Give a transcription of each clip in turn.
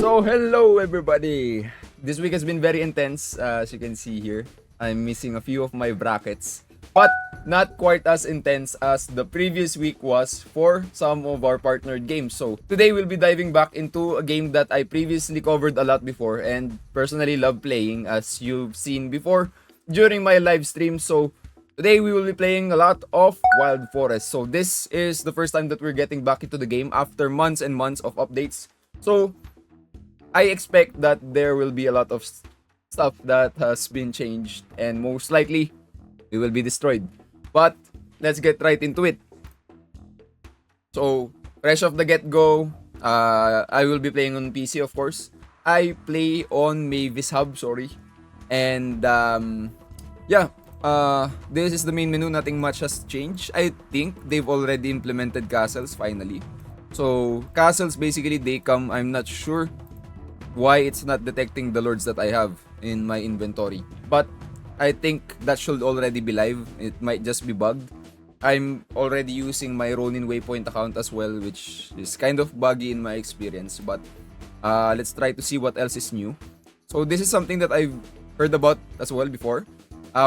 So hello everybody. This week has been very intense, as you can see here. I'm missing a few of my brackets, but not quite as intense as the previous week was for some of our partnered games. So today we'll be diving back into a game that I previously covered a lot before and personally love playing, as you've seen before during my live stream. So today we will be playing a lot of Wild Forest. So this is the first time that we're getting back into the game after months and months of updates. So I expect that there will be a lot of stuff that has been changed, and most likely we will be destroyed. But let's get right into it. So, fresh off the get-go, I will be playing on PC, of course. I play on Mavis Hub, sorry. And yeah, this is the main menu. Nothing much has changed. I think they've already implemented castles finally. So, castles basically they come, I'm not sure why it's not detecting the lords that I have in my inventory. But I think that should already be live. It might just be bugged. I'm already using my Ronin Waypoint account as well, which is kind of buggy in my experience. But let's try to see what else is new. So this is something that I've heard about as well before,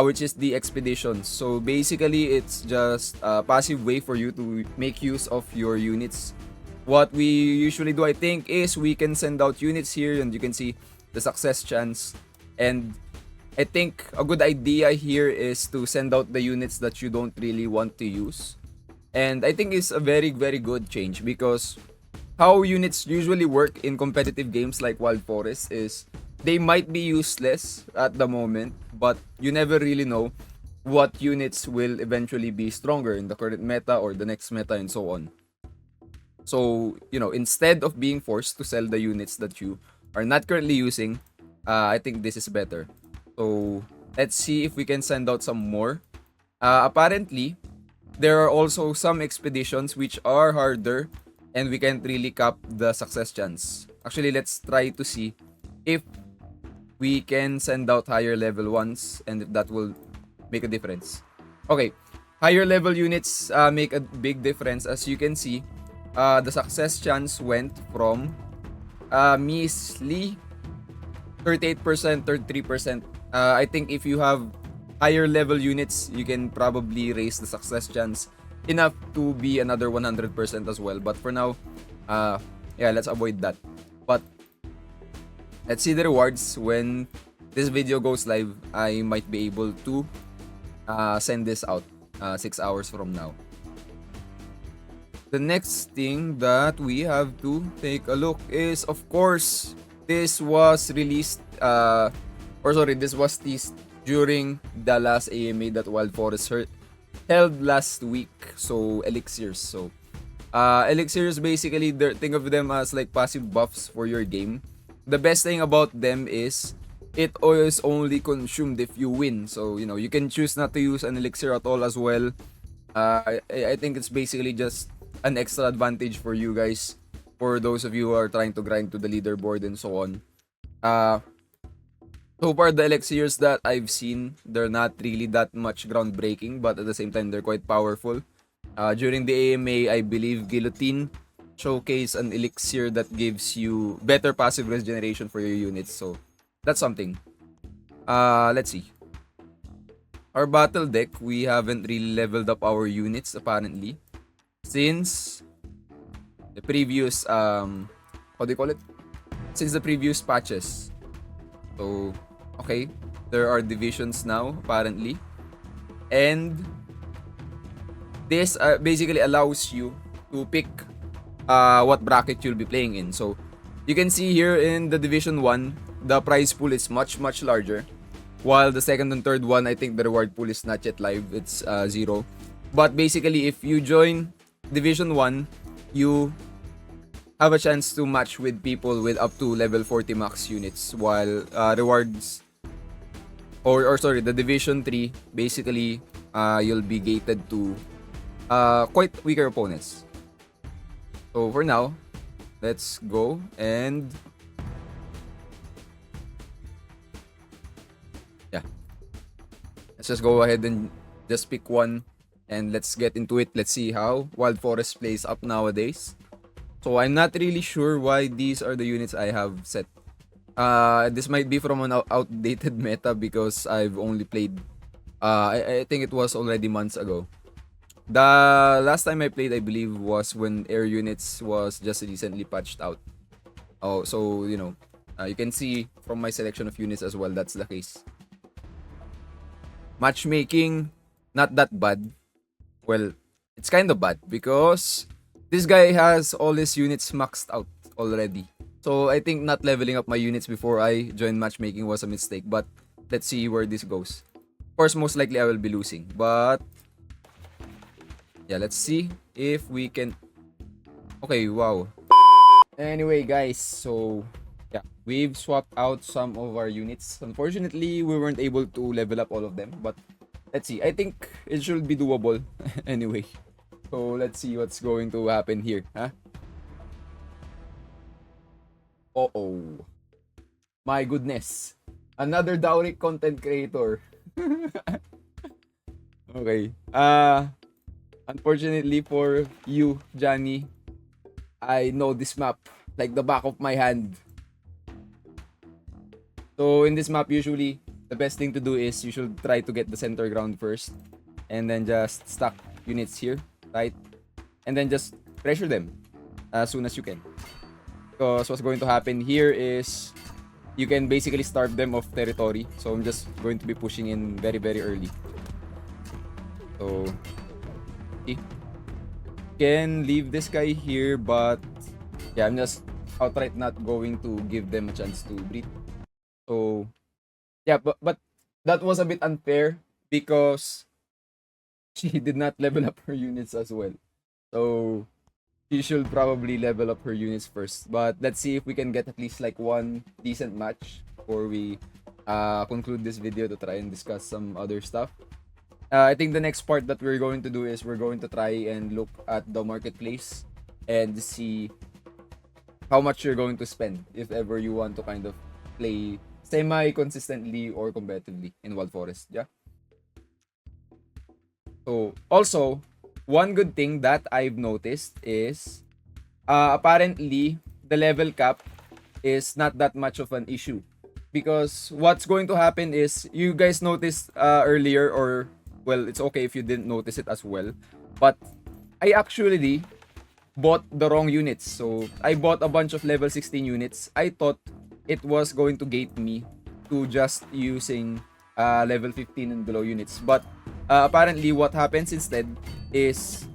which is the expeditions. So basically, it's just a passive way for you to make use of your units. What we usually do, I think, is we can send out units here and you can see the success chance. And I think a good idea here is to send out the units that you don't really want to use. And I think it's a very, very good change because how units usually work in competitive games like Wild Forest is they might be useless at the moment, but you never really know what units will eventually be stronger in the current meta or the next meta and so on. So, instead of being forced to sell the units that you are not currently using, I think this is better. So, let's see if we can send out some more. Apparently, there are also some expeditions which are harder and we can't really cap the success chance. Actually, let's try to see if we can send out higher level ones and if that will make a difference. Okay, higher level units make a big difference. As you can see, the success chance went from measly 38%, 33%. I think if you have higher level units, you can probably raise the success chance enough to be another 100% as well. But for now, yeah, let's avoid that. But let's see the rewards. When this video goes live, I might be able to send this out 6 hours from now. The next thing that we have to take a look is, of course, this was released, this was teased during the last AMA that Wild Forest held last week. So, elixirs. So, elixirs basically, think of them as like passive buffs for your game. The best thing about them is it is only consumed if you win. So, you can choose not to use an elixir at all as well. I think it's basically just an extra advantage for you guys, for those of you who are trying to grind to the leaderboard and so on. So far, the elixirs that I've seen, they're not really that much groundbreaking, but at the same time, they're quite powerful. During the AMA, I believe Guillotine showcased an elixir that gives you better passive regeneration for your units, so that's something. Let's see. Our battle deck, we haven't really leveled up our units apparently since the previous since the previous patches. So okay, there are divisions now apparently, and this basically allows you to pick what bracket you'll be playing in. So you can see here in the division 1, the prize pool is much larger, while the second and third one, I think the reward pool is not yet live. It's 0. But basically, if you join Division 1, you have a chance to match with people with up to level 40 max units, while rewards, the Division 3, basically, you'll be gated to quite weaker opponents. So for now, let's go and yeah, let's just go ahead and just pick one and let's get into it. Let's see how Wild Forest plays up nowadays. So I'm not really sure why these are the units I have set. This might be from an outdated meta because I've only played. I think it was already months ago. The last time I played, I believe, was when air units was just recently patched out. Oh, so you can see from my selection of units as well. That's the case. Matchmaking, not that bad. Well, it's kind of bad because this guy has all his units maxed out already. So I think not leveling up my units before I joined matchmaking was a mistake. But let's see where this goes. Of course, most likely I will be losing. But yeah, let's see if we can. Okay, wow. Anyway, guys, so yeah, we've swapped out some of our units. Unfortunately, we weren't able to level up all of them, but let's see. I think it should be doable anyway. So let's see what's going to happen here, huh? Uh-oh. My goodness. Another dowry content creator. Okay. Unfortunately for you, Johnny, I know this map like the back of my hand. So in this map, usually the best thing to do is you should try to get the center ground first, and then just stack units here, right? And then just pressure them as soon as you can. Because what's going to happen here is you can basically starve them of territory. So I'm just going to be pushing in very, very early. So okay. Can leave this guy here, but yeah, I'm just outright not going to give them a chance to breathe. So yeah, but that was a bit unfair because she did not level up her units as well. So she should probably level up her units first. But let's see if we can get at least like one decent match before we conclude this video to try and discuss some other stuff. I think the next part that we're going to do is we're going to try and look at the marketplace and see how much you're going to spend if ever you want to kind of play semi-consistently or competitively in Wild Forest. Yeah. So also, one good thing that I've noticed is apparently the level cap is not that much of an issue. Because what's going to happen is you guys noticed earlier, or well, it's okay if you didn't notice it as well, but I actually bought the wrong units. So I bought a bunch of level 16 units. I thought it was going to gate me to just using level 15 and below units, but apparently what happens instead is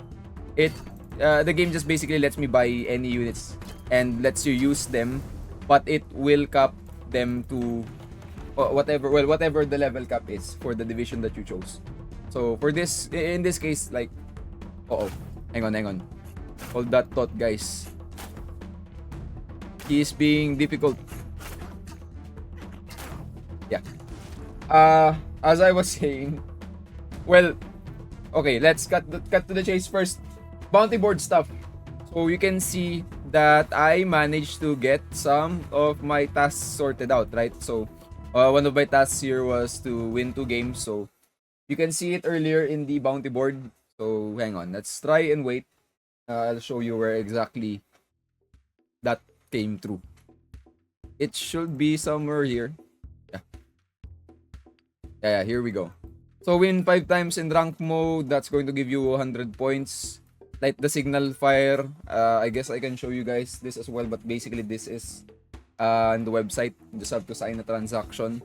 the game just basically lets me buy any units and lets you use them, but it will cap them to whatever the level cap is for the division that you chose. So for this, in this case, like, hang on, hold that thought, guys. He's being difficult. Yeah. As I was saying, well, okay, let's cut to the chase first. Bounty board stuff. So you can see that I managed to get some of my tasks sorted out, right? So one of my tasks here was to win 2 games. So you can see it earlier in the bounty board. So hang on, let's try and wait. I'll show you where exactly that came through. It should be somewhere here. Yeah, here we go. So win 5 times in rank mode, that's going to give you 100 points. Light the signal fire. I guess I can show you guys this as well, but basically this is on the website. You just have to sign a transaction.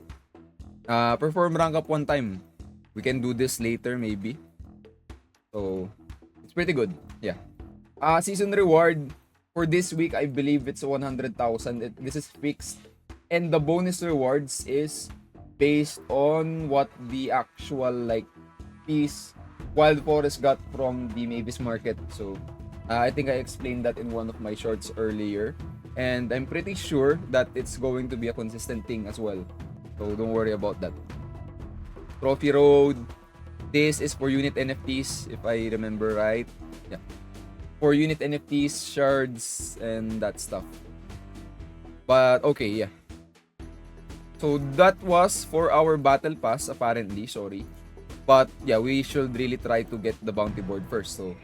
Perform rank up 1 time. We can do this later maybe. So it's pretty good. Yeah. Season reward for this week, I believe it's 100,000. This is fixed. And the bonus rewards is based on what the actual like piece Wild Forest got from the Mavis Market. So I think I explained that in one of my shorts earlier. And I'm pretty sure that it's going to be a consistent thing as well. So don't worry about that. Trophy Road. This is for unit NFTs, if I remember right. Yeah. For unit NFTs, shards, and that stuff. But okay, yeah. So that was for our battle pass, apparently. Sorry. But yeah, we should really try to get the bounty board first. So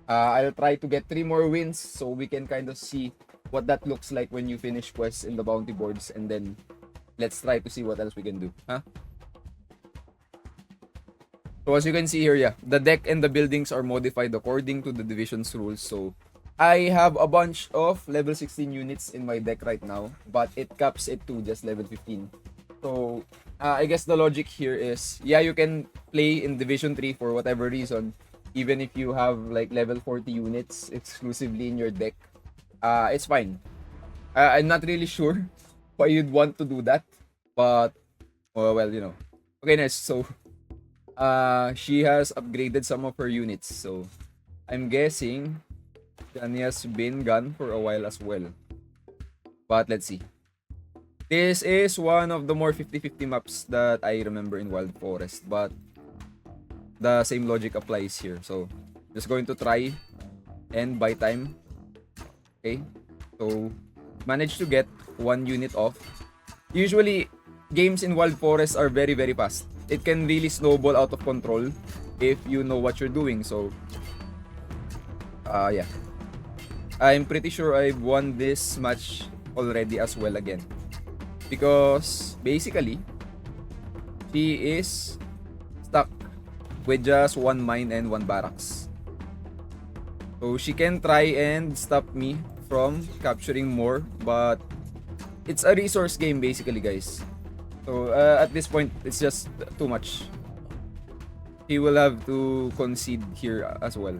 I'll try to get 3 more wins so we can kind of see what that looks like when you finish quests in the bounty boards, and then let's try to see what else we can do. Huh? So as you can see here, yeah, the deck and the buildings are modified according to the division's rules. So I have a bunch of level 16 units in my deck right now, but it caps it to just level 15. So I guess the logic here is, yeah, you can play in Division 3 for whatever reason, even if you have like level 40 units exclusively in your deck. It's fine. I'm not really sure why you'd want to do that, but well, you know. Okay, nice. So she has upgraded some of her units, so I'm guessing Shani has been gone for a while as well. But let's see. This is one of the more 50-50 maps that I remember in Wild Forest, but the same logic applies here. So just going to try and buy time. Okay, so managed to get 1 unit off. Usually games in Wild Forest are very fast. It can really snowball out of control if you know what you're doing. So yeah, I'm pretty sure I've won this match already as well again, because basically she is stuck with just 1 mine and 1 barracks. So she can try and stop me from capturing more, but it's a resource game basically, guys. So at this point, it's just too much. He will have to concede here as well.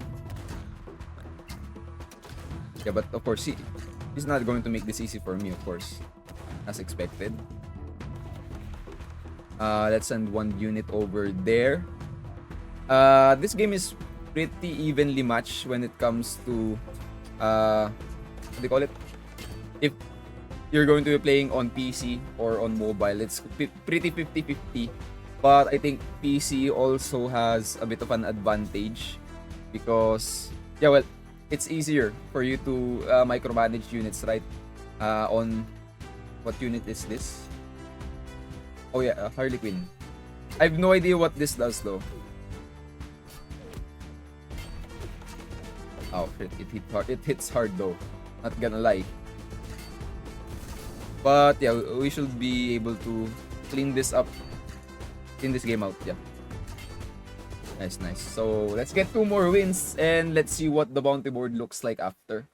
Yeah, but of course, he's not going to make this easy for me, of course, as expected. Let's send 1 unit over there. This game is pretty evenly matched when it comes to what do you call it? If you're going to be playing on PC or on mobile, it's pretty 50-50. But I think PC also has a bit of an advantage because, yeah, well, it's easier for you to micromanage units, right? On what unit is this? Oh yeah, Harley Quinn. I have no idea what this does though. Oh shit, it hits hard though. Not gonna lie. But yeah, we should be able to clean this up in this game out. Yeah. Nice. So let's get 2 more wins and let's see what the bounty board looks like after.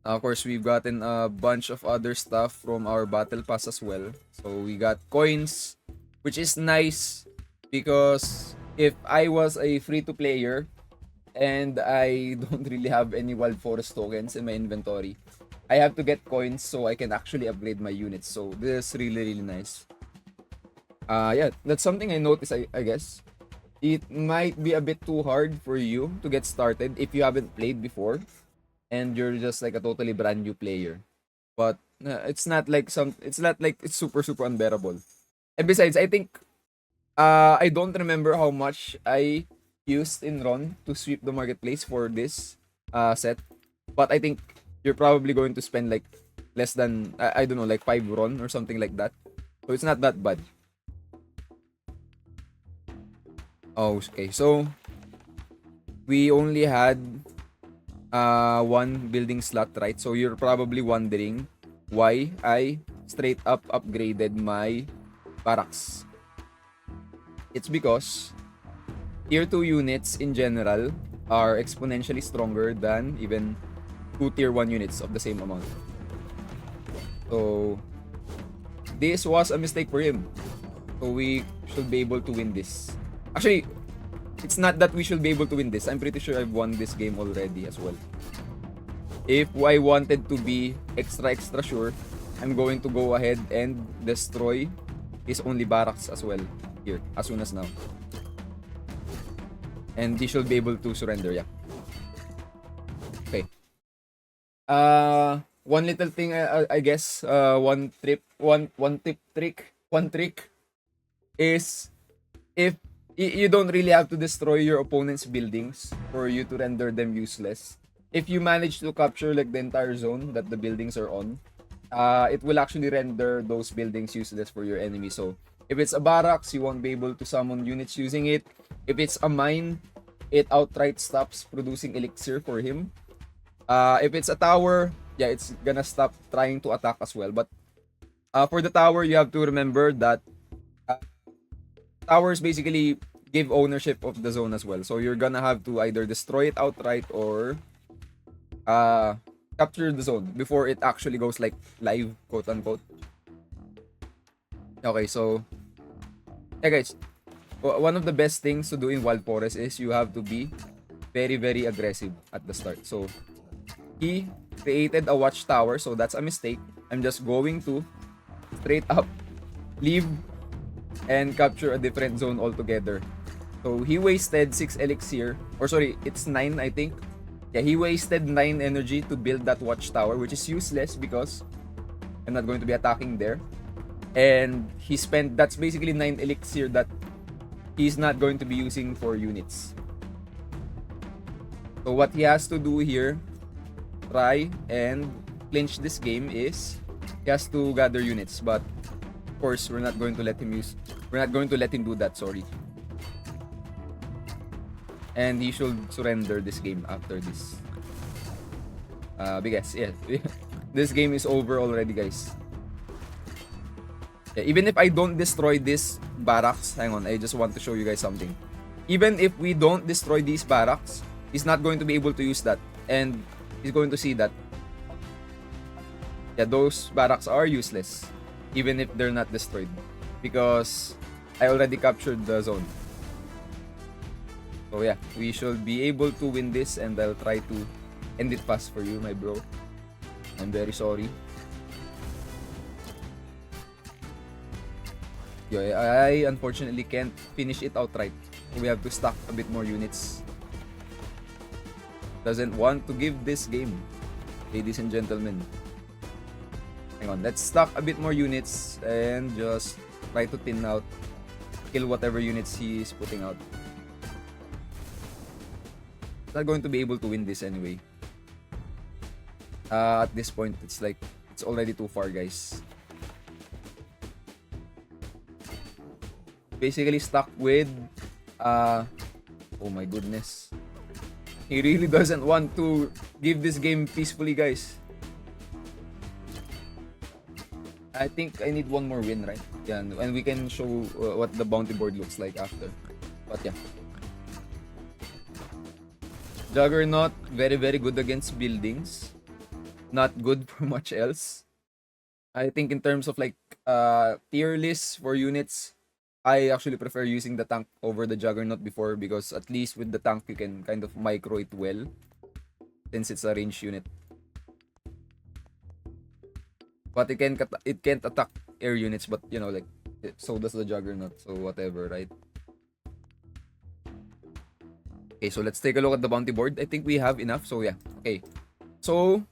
Of course, we've gotten a bunch of other stuff from our battle pass as well. So we got coins, which is nice because if I was a free-to-player and I don't really have any Wild Forest tokens in my inventory, I have to get coins so I can actually upgrade my units. So this is really nice. Yeah, that's something I noticed, I guess. It might be a bit too hard for you to get started if you haven't played before and you're just like a totally brand new player. But it's not like it's super unbearable. And besides, I think I don't remember how much I used in Ron to sweep the marketplace for this set, but I think you're probably going to spend like less than I don't know, like 5 Ron or something like that. So it's not that bad. Oh, okay. So we only had 1 building slot, right? So you're probably wondering why I straight up upgraded my barracks. It's because tier 2 units in general are exponentially stronger than even 2 tier 1 units of the same amount. So this was a mistake for him. So we should be able to win this. Actually, it's not that we should be able to win this. I'm pretty sure I've won this game already as well. If I wanted to be extra sure, I'm going to go ahead and destroy his only barracks as well here as soon as now. And he should be able to surrender, yeah. Okay. One little thing, I guess, one trick is if you don't really have to destroy your opponent's buildings for you to render them useless. If you manage to capture like the entire zone that the buildings are on, it will actually render those buildings useless for your enemy. So If it's a barracks, you won't be able to summon units using it. If it's a mine, it outright stops producing elixir for him. If it's a tower, yeah, it's gonna stop trying to attack as well. But for the tower, you have to remember that uh, towers basically give ownership of the zone as well. So you're gonna have to either destroy it outright or uh, capture the zone before it actually goes like live, quote unquote. Okay, so yeah, guys. One of the best things to do in Wild Forest is you have to be very, very aggressive at the start. So he created a watchtower, so that's a mistake. I'm just going to straight up leave and capture a different zone altogether. So he wasted 6 elixir, or sorry, it's 9 I think. Yeah, he wasted 9 energy to build that watchtower, which is useless because I'm not going to be attacking there. And he spent, that's basically 9 elixir that he's not going to be using for units. So what he has to do here, try and clinch this game, is he has to gather units, but of course we're not going to let him do that, sorry. And he should surrender this game after this. Because yeah, this game is over already, guys. Yeah, even if I don't destroy this barracks, hang on, I just want to show you guys something. Even if we don't destroy these barracks, he's not going to be able to use that. And he's going to see that, yeah, those barracks are useless. Even if they're not destroyed. Because I already captured the zone. So yeah, we should be able to win this, and I'll try to end it fast for you, my bro. I'm very sorry. Yeah, I unfortunately can't finish it outright. We have to stack a bit more units. Doesn't want to give this game, ladies and gentlemen. Hang on, let's stack a bit more units and just try to thin out, kill whatever units he is putting out. Not going to be able to win this anyway. At this point, it's like, it's already too far, guys. Basically stuck with oh my goodness, he really doesn't want to give this game peacefully, guys. I think I need one more win, right? Yeah, and we can show what the bounty board looks like after. But yeah, Juggernaut, very, very good against buildings. Not good for much else. I think in terms of like tier list for units, I actually prefer using the tank over the Juggernaut before, because at least with the tank you can kind of micro it well since it's a range unit. But it can't attack air units, but you know, like, so does the Juggernaut, so whatever, right? Okay, so let's take a look at the bounty board. I think we have enough, so yeah. Okay, so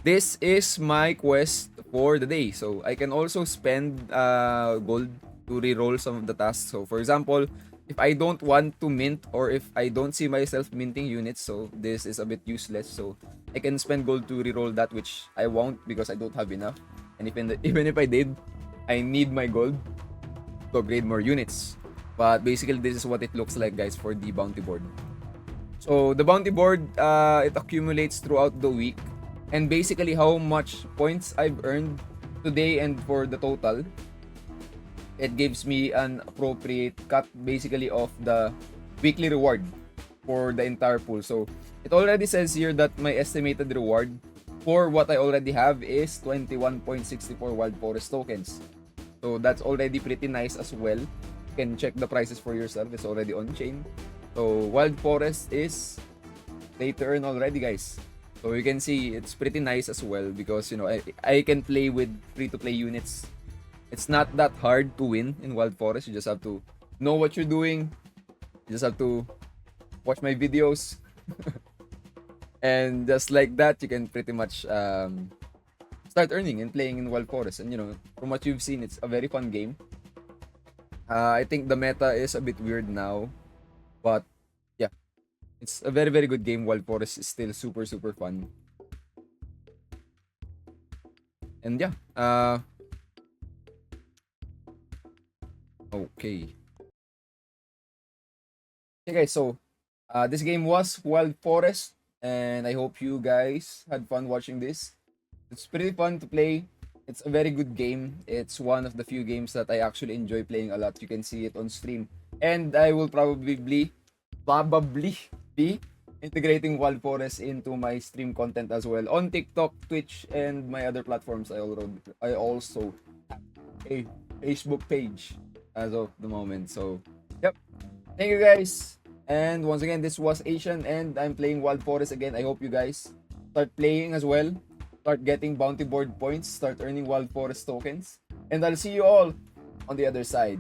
this is my quest for the day. So I can also spend gold to reroll some of the tasks. So for example, if I don't want to mint, or if I don't see myself minting units, so this is a bit useless, so I can spend gold to reroll that, which I won't because I don't have enough. And even if I did, I need my gold to upgrade more units. But basically, this is what it looks like, guys, for the bounty board. So the bounty board, it accumulates throughout the week, and basically how much points I've earned today and for the total, it gives me an appropriate cut basically of the weekly reward for the entire pool. So it already says here that my estimated reward for what I already have is 21.64 Wild Forest tokens. So that's already pretty nice as well. You can check the prices for yourself. It's already on chain. So Wild Forest is play to earn already, guys. So you can see it's pretty nice as well, because you know I can play with free-to-play units. It's not that hard to win in Wild Forest. You just have to know what you're doing. You just have to watch my videos. And just like that, you can pretty much start earning and playing in Wild Forest. And you know, from what you've seen, it's a very fun game. I think the meta is a bit weird now. But yeah, it's a very, very good game. Wild Forest is still super, super fun. And yeah, Okay. Okay, guys, so this game was Wild Forest, and I hope you guys had fun watching this. It's pretty fun to play. It's a very good game. It's one of the few games that I actually enjoy playing a lot. You can see it on stream. And I will probably be integrating Wild Forest into my stream content as well on TikTok, Twitch, and my other platforms. I also have a Facebook page as of the moment. So, yep. Thank you guys. And once again, this was Asian and I'm playing Wild Forest again. I hope you guys start playing as well. Start getting bounty board points. Start earning Wild Forest tokens. And I'll see you all on the other side.